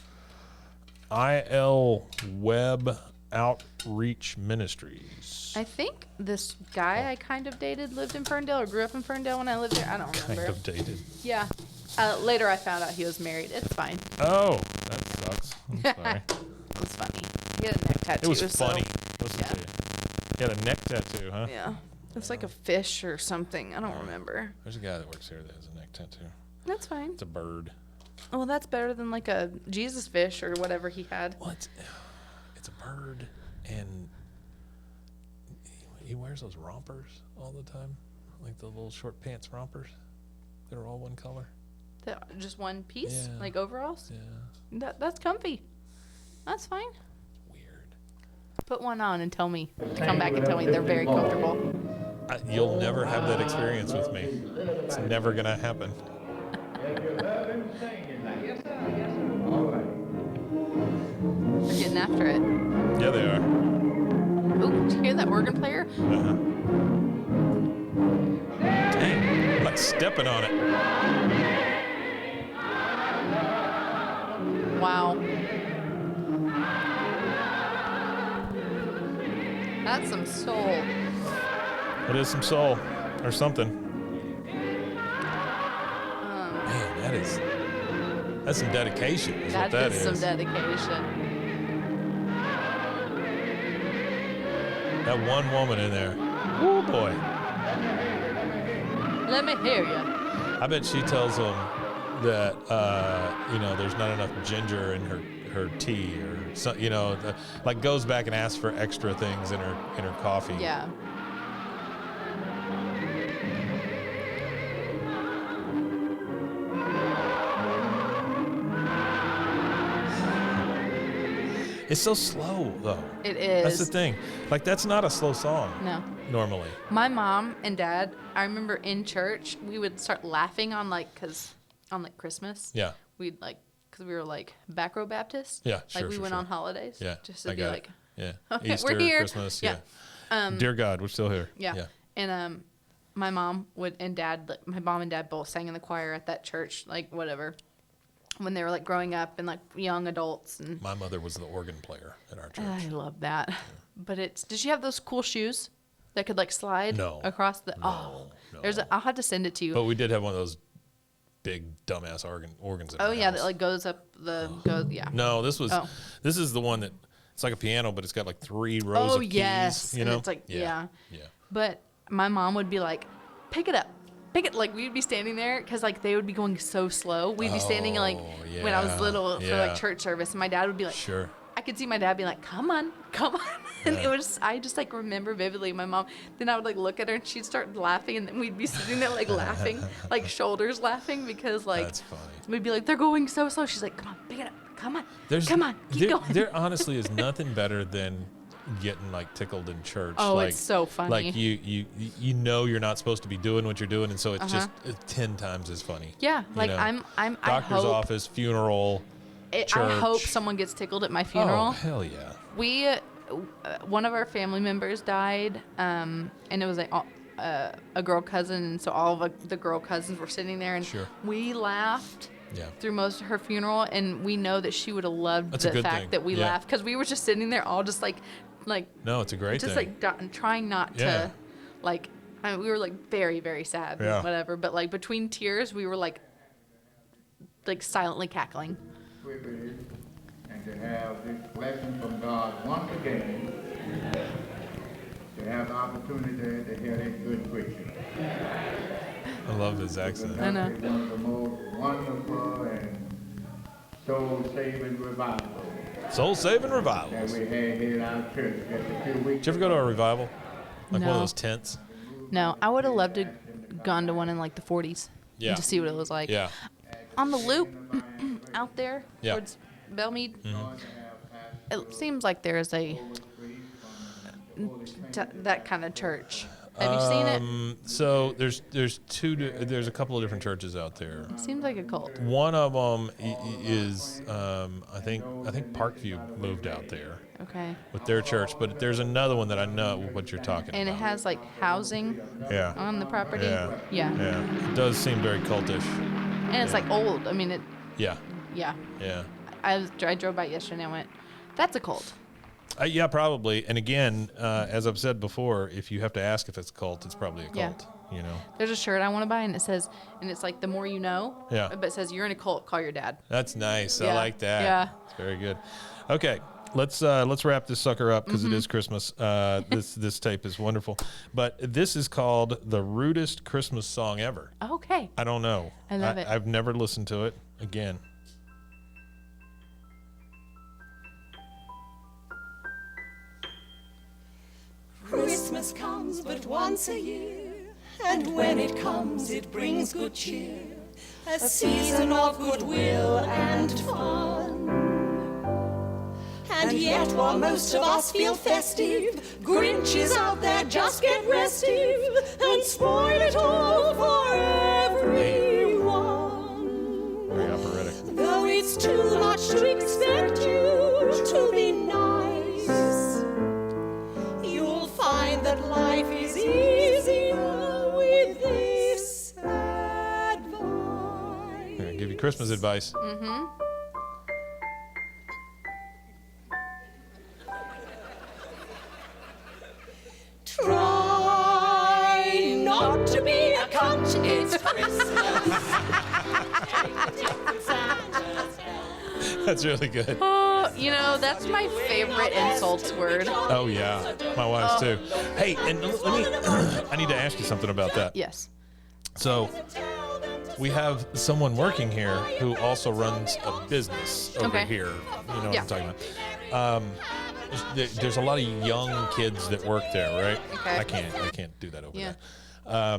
I.L. Webb Outreach Ministries. I think this guy I kind of dated lived in Ferndale or grew up in Ferndale when I lived there. I don't remember. Kind of dated. Yeah. Later I found out he was married. It's fine. Oh, that sucks. I'm sorry. It was funny. He had a neck tattoo. It was so- funny. Listen yeah. to you. He had a neck tattoo, huh? Yeah. It's like a fish or something. I don't remember. There's a guy that works here that has a neck tattoo. That's fine. It's a bird. Well, that's better than like a Jesus fish or whatever he had. Well, it's a bird, and he wears those rompers all the time, like the little short pants rompers that are all one color. Just one piece? Yeah. Like overalls? Yeah. That's comfy. That's fine. Weird. Put one on and tell me. Come back and tell me they're very comfortable. You'll never have that experience with me. It's never going to happen. They're getting after it. Yeah, they are. Ooh, did you hear that organ player? Uh-huh. Dang, I'm like stepping on it. Wow. That's some soul. It is some soul or something. Man, that's some dedication is what that is. Some dedication. That one woman in there. Oh boy. Let me hear you. I bet she tells them that there's not enough ginger in her tea or so, like goes back and asks for extra things in her coffee. Yeah. It's so slow though. It is. That's the thing. Like that's not a slow song. No. Normally. My mom and dad, I remember in church, we would start laughing on Christmas. Yeah. We'd because we were like back row Baptists. Yeah, sure, Like we sure, went sure. on holidays. Yeah. Just to I be got like, it. Yeah. okay, Easter, we're here. Christmas. Yeah. Dear God, we're still here. Yeah. And my mom and dad, my mom and dad both sang in the choir at that church, like whatever, when they were like growing up and like young adults. And My mother was the organ player at our church. I love that. But did she have those cool shoes that could like slide across the? No. I'll have to send it to you. But we did have one of those big dumbass organs. In our Yeah, house. that like goes up yeah. No, this is the one that it's like a piano, but it's got like 3 rows of keys. Yes, You and know? it's like Yeah. But my mom would be like, pick it up. Like we'd be standing there because like they would be going so slow. We'd be standing like when I was little for like church service, and my dad would be like, Sure. I could see my dad being like, come on. And I just like remember vividly my mom. Then I would like look at her and she'd start laughing, and then we'd be sitting there like laughing, like shoulders laughing because like That's funny. we'd be like, they're going so slow. She's like, come on, pick it up. Come on. Come on. Keep going. There honestly is nothing better than getting like tickled in church. Oh, like, it's so funny. Like you know you're not supposed to be doing what you're doing, and so it's just 10 times as funny. Yeah, like know? I Doctor's hope office, funeral. I church. hope someone gets tickled at my Oh funeral. hell yeah! We, one of our family members died, and it was like a girl cousin, and so all of the girl cousins were sitting there, and Sure. we laughed through most of her funeral, and we know that she would have loved That's a the good fact thing. that we Yeah. laughed because we were just sitting there all just like No, it's a great just thing. like trying not Yeah. to like. I mean, we were like very, very sad, Yeah. and whatever. But like between tears, we were like silently cackling. Privilege and to have this blessing from God once again, to have the opportunity to hear this good preaching. I love his accent. I know. It's one of the most wonderful and soul-saving revivals Soul-saving that revivals. we had here at our church just a few weeks Did you ever go to a revival? Like one No. of those tents? No, I would have loved to gone to one in like the 40s. Yeah. To see what it was like. Yeah. On the loop out there Yeah. towards Belmead, Mm-hmm. it seems like there is a that kind of church. Have you seen it? So there's a couple of different churches out there. Seems like a cult. One of them is I think Parkview moved out there Okay. with their church, but there's another one that I know what you're talking And it about. has like housing Yeah. on the property. Yeah. Yeah. Yeah. It does seem very cultish. And it's like old. I mean, Yeah. yeah. Yeah. I drove by yesterday and I went, that's a cult. Yeah, probably. And again, as I've said before, if you have to ask if it's a cult, it's probably a Yeah. cult. You know, There's a shirt I want to buy and it says, and it's like the more you know. Yeah. But it says, you're in a cult, call your dad. that's nice. I Yeah. like that. Yeah. It's very good. Okay. Let's wrap this sucker up because it is Christmas. This tape is wonderful, but this is called the rudest Christmas song ever. Okay. I don't know. I love it. I've never listened to it again. Christmas comes but once a year, and when it comes it brings good cheer, a season of goodwill and fun. And yet while most of us feel festive, Grinches out there just get restive and spoil it all for everyone. Very operatic. Though it's too much to expect you to be nice, you'll find that life is easier with this advice. I'm gonna give you Christmas advice. Try not to be a cunt, it's Christmas. That's really good. Oh, you know, that's my favorite insults word. Oh yeah, my wife's too. Hey, and let me. I need to ask you something about that. Yes. So we have someone working here who also runs a business over Okay. here. You know what Yeah. I'm talking about. There's a lot of young kids that work there, right? Okay. I can't do that over Yeah. there.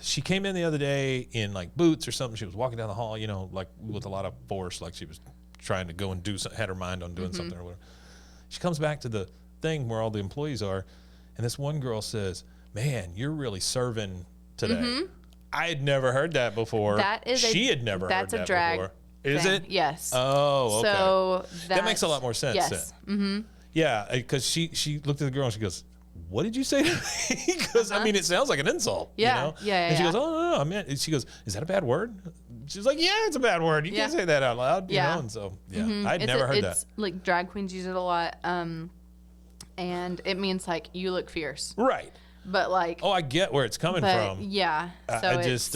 She came in the other day in like boots or something. She was walking down the hall, you know, like with a lot of force, like she was trying to go and do something, had her mind on doing something or whatever. She comes back to the thing where all the employees are, and this one girl says, "Man, you're really serving today." I had never heard that before. That is she had never heard that's a that drag before. Is thing. it? Yes. Oh, okay. So that makes a lot more sense. Yes. Then. Yeah, because she looked at the girl and she goes, "What did you say to me?" Because I mean, it sounds like an insult. Yeah, You know? yeah, And she yeah. goes, "Oh no, I meant." And she goes, "Is that a bad word?" She's like, "Yeah, it's a bad word. You can't Yeah. say that out loud." You Yeah. know? And so yeah, I'd never heard that. It's like drag queens use it a lot, and it means like you look fierce, Right. but like, Oh, I get where it's coming but from. yeah. So I just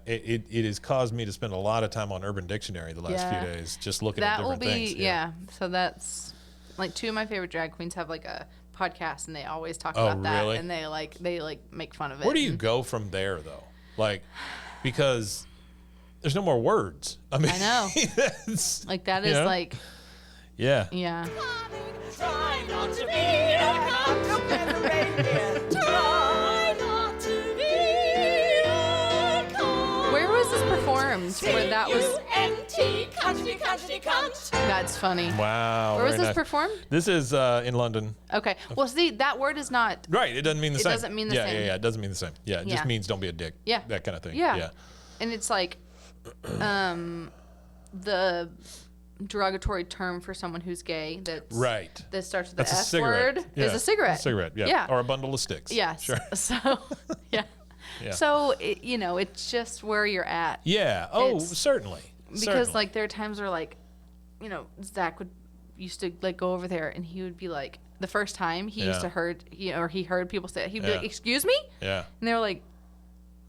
it has caused me to spend a lot of time on Urban Dictionary the last Yeah. few days, just looking that at will different be things. yeah. So that's like two of my favorite drag queens have like a podcast, and they always talk Oh, about that, really? and they like make fun of it. Where do you and- go from there though? Like, because there's no more words. I mean, I know. it's- Like that you is know? like yeah. yeah. Try not to be a cunt. Try not to be a cunt. Where was this performed? Where that You was empty cunty cunt. that's funny. Wow. Where was very this nice. performed? This is in London. Okay. Well, see, that word is not. Right. It doesn't mean the It same. doesn't mean the yeah, same. Yeah, yeah. It doesn't mean the same. Yeah. It just Yeah. means don't be a dick. Yeah. That kind of thing. Yeah. Yeah. And it's like, the derogatory term for someone who's gay that's Right. that starts with the That's a S cigarette. word Yeah. is a cigarette. A cigarette. Yeah. Yeah. Or a bundle of sticks. Yes. Sure. So yeah. Yeah. So it's just where you're at. Yeah. Oh, It's- certainly. Because Certainly. like there are times where like, Zach used to like go over there and he would be like, the first time he used Yeah. to heard or he heard people say it, he'd be Yeah. like, "Excuse me," Yeah. and they were like,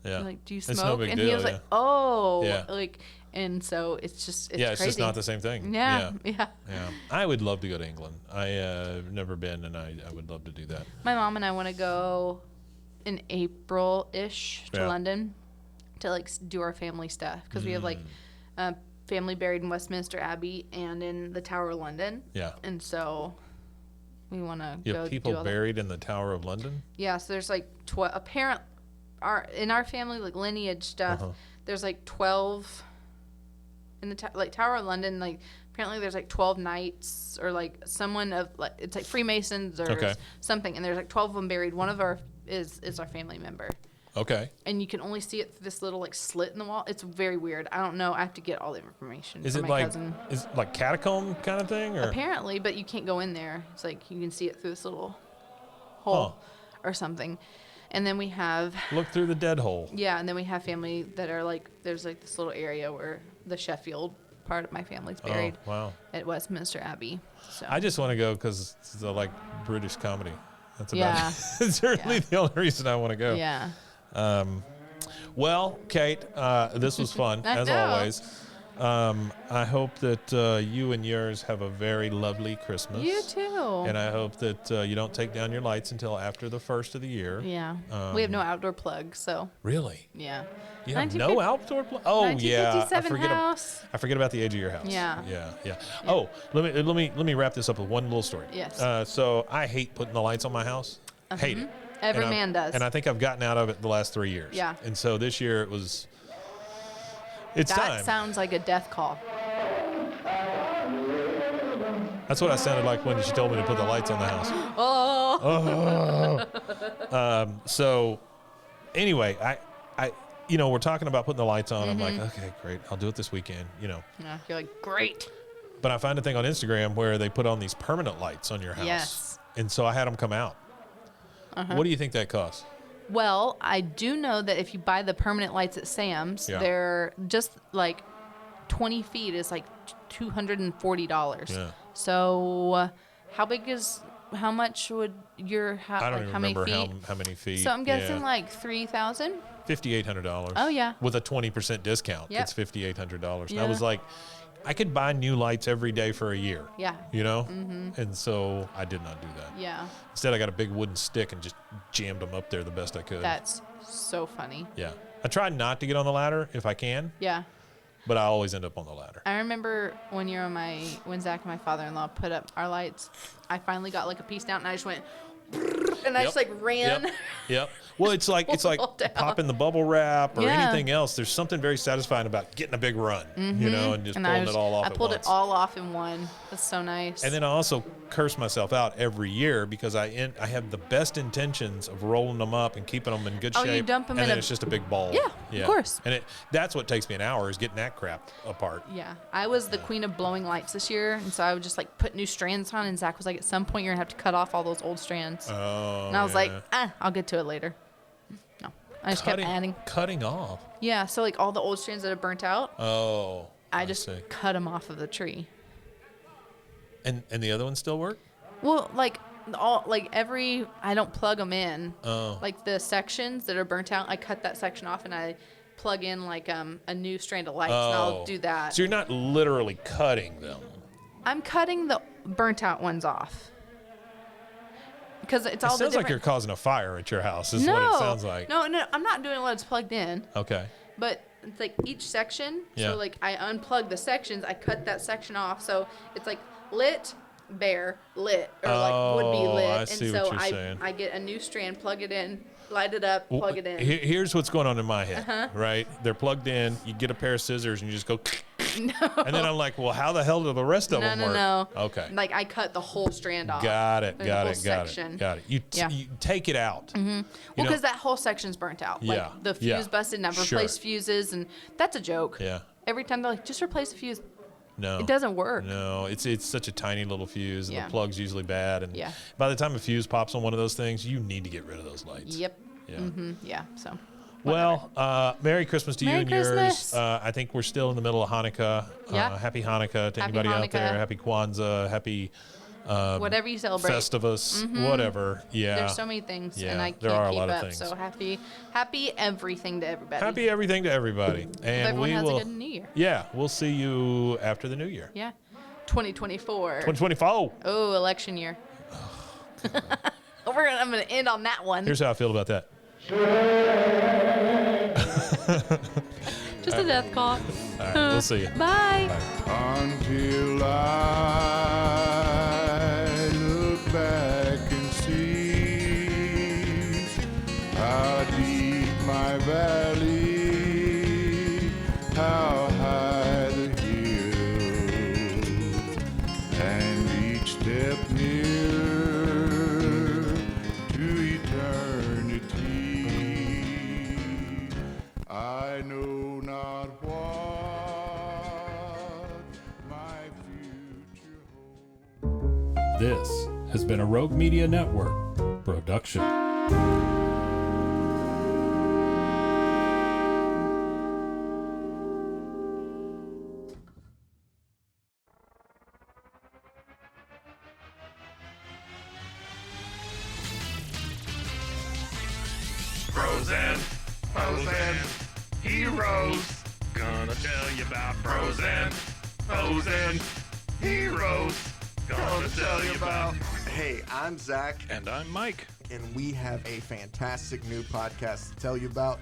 Yeah. "Like, do you It's no smoke?" big And deal, he was yeah. like, "Oh," Yeah. like, and so it's Yeah, it's crazy. just not the same thing. Yeah, Yeah. yeah. Yeah. I would love to go to England. I've never been, and I would love to do that. My mom and I want to go in April-ish to Yeah. London to like do our family stuff because we have like Mm. family buried in Westminster Abbey and in the Tower of London, Yeah. and so we want to You go have do people all buried in the Tower of London? Yeah, so there's like in our family like lineage stuff. There's like 12 in the like Tower of London. Like apparently there's like 12 knights or like someone of like it's like Freemasons or Okay. something, and there's like 12 of them buried. One of our is our family member, Okay. and you can only see it through this little like slit in the wall. It's very weird. I don't know. I have to get all the information Is from it my like cousin. is it like catacomb kind of thing, or Apparently, but you can't go in there. It's like you can see it through this little hole or something. And then we have look through the dead hole? and then we have family that are like there's like this little area where the Sheffield part of my family's buried Oh, wow. at Westminster Abbey. So I just want to go because it's like British comedy. That's about Yeah. it's really Yeah. the only reason I want to go. yeah. Well, Kate, this was fun I as know. always. I hope that you and yours have a very lovely Christmas. You too. And I hope that you don't take down your lights until after the first of the year. Yeah. We have no outdoor plugs, so Really? yeah. You have 1950 no outdoor Oh yeah, 1957 house. I forget about the age of your house. Yeah. Yeah. Oh, let me wrap this up with one little story. Yes. So I hate putting the lights on my house. Hate it. Every And man does. And I think I've gotten out of it the last 3 years. Yeah. And so this year it's That time. sounds like a death call. That's what I sounded like when she told me to put the lights on the house. Oh. So anyway, I we're talking about putting the lights on. I'm Mm-hmm. like, okay, great. I'll do it this weekend, Yeah, you're like, great. But I find a thing on Instagram where they put on these permanent lights on your house. Yes. And so I had them come out. What do you think that costs? Well, I do know that if you buy the permanent lights at Sam's, Yeah. they're just like 20 feet is like $240. Yeah. So how much would your house, I don't like even how many remember feet? how many feet. So I'm guessing Yeah. like 3,000. $5,800. Oh, yeah. With a 20% discount. Yep. It's $5,800. And I Yeah. was like, I could buy new lights every day for a year. Yeah. And so I did not do that. Yeah. Instead, I got a big wooden stick and just jammed them up there the best I could. That's so funny. Yeah. I try not to get on the ladder if I can, Yeah. but I always end up on the ladder. I remember when Zach and my father-in-law put up our lights, I finally got like a piece down and I just went, and I just like ran. Yep. Well, it's like All down. popping the bubble wrap or Yeah. anything else. There's something very satisfying about getting a big run, and just And pulling it all off I at pulled once. it all off in one. That's so nice. And then I also curse myself out every year because I have the best intentions of rolling them up and keeping them in good Oh, you shape. dump 'em and in then a- it's just a big ball. Yeah, of course. And that's what takes me an hour is getting that crap apart. Yeah, I was the queen of blowing lights this year, and so I would just like put new strands on. And Zach was like, "At some point, you're gonna have to cut off all those old strands." Oh, and I was like, yeah. I'll get to it later." No, I just kept adding. Cutting off. Yeah, so like all the old strands that have burnt out, Oh, I just see. cut them off of the tree. And the other ones still work? Well, I don't plug them in. Oh. Like the sections that are burnt out, I cut that section off and I plug in like a new strand of lights, and I'll do that. So you're not literally cutting them. I'm cutting the burnt out ones off. Because it's all It the sounds like you're different... causing a fire at your house, is no, what it sounds like. No, I'm not doing it when it's plugged in. Okay. But it's like each section. Yeah. So like I unplug the sections, I cut that section off. So it's like lit, bare, lit, or like would be Oh, lit. I And see so what you're saying. I get a new strand, plug it in, light it up, plug it in. Here's what's going on in my head, right? They're plugged in. You get a pair of scissors and you just go. And then I'm like, well, how the hell do the rest of them work? No. Okay. Like I cut the whole strand off. Got it. The Got whole it. Got section. it. Got it. You Yeah. you take it out. Mm-hmm. Well, because that whole section's burnt out. Yeah, Like the yeah, fuse busted, and I've sure. replaced fuses, and that's a joke. Yeah. Every time they're like, just replace the fuse. No. It doesn't work. No, it's such a tiny little fuse, and Yeah. the plug's usually bad. And by the time a fuse pops on one of those things, you need to get rid of those lights. Yep. Yeah. Yeah. So. Well, Merry Christmas to you Merry and Christmas. yours. I think we're still in the middle of Hanukkah. Yeah. Happy Hanukkah to Happy anybody out there. Hanukkah. Happy Kwanzaa. Happy Whatever you celebrate. Festivus. Whatever. Yeah. There's so many things, Yeah, and I can't there are a keep lot of up. things. So happy everything to everybody. Happy everything to everybody. Hope And everyone we has will. a good New Year. Yeah, we'll see you after the New Year. Yeah. 2024. 2024. Oh, election year. I'm gonna end on that one. Here's how I feel about that. Just a death call. All right, we'll see you. Bye. Until I look back and see how deep my valley, how high the hill, and each step nearer to eternity. I know not what my future holds. This has been a Rogue Media Network production. Frozen, frozen, heroes. Gonna tell you about frozen, frozen, heroes. Gonna tell you about. Hey, I'm Zach, And I'm Mike. and we have a fantastic new podcast to tell you about.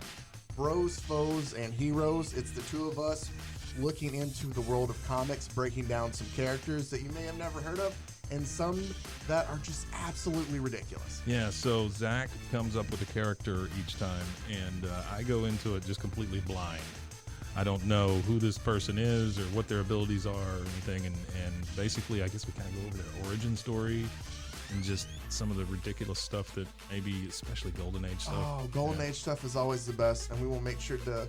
Bros, Foes, and Heroes. It's the two of us looking into the world of comics, breaking down some characters that you may have never heard of, and some that are just absolutely ridiculous. Yeah, so Zach comes up with a character each time, and I go into it just completely blind. I don't know who this person is or what their abilities are or anything, and basically I guess we kind of go over their origin story and just some of the ridiculous stuff that maybe, especially Golden Age stuff. Oh, Golden Age stuff is always the best, and we will make sure to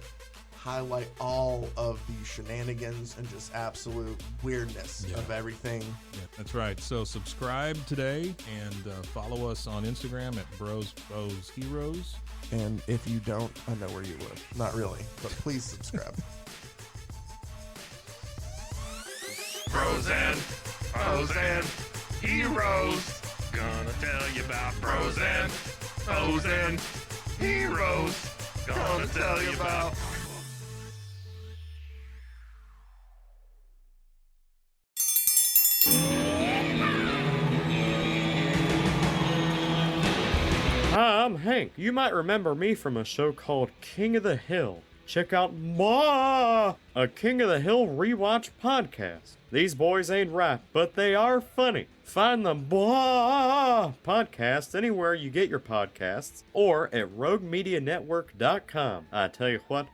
highlight all of the shenanigans and just absolute weirdness of everything. Yeah, that's right. So subscribe today and follow us on Instagram at Bros Foes Heroes. And if you don't, I know where you live. Not really, but please subscribe. Frozen, frozen, heroes. Gonna tell you about frozen, frozen, heroes. Gonna tell you about. Hi, I'm Hank. You might remember me from a show called King of the Hill. Check out a King of the Hill rewatch podcast. These boys ain't right, but they are funny. Find the podcast anywhere you get your podcasts or at roguemedianetwork.com. I tell you what.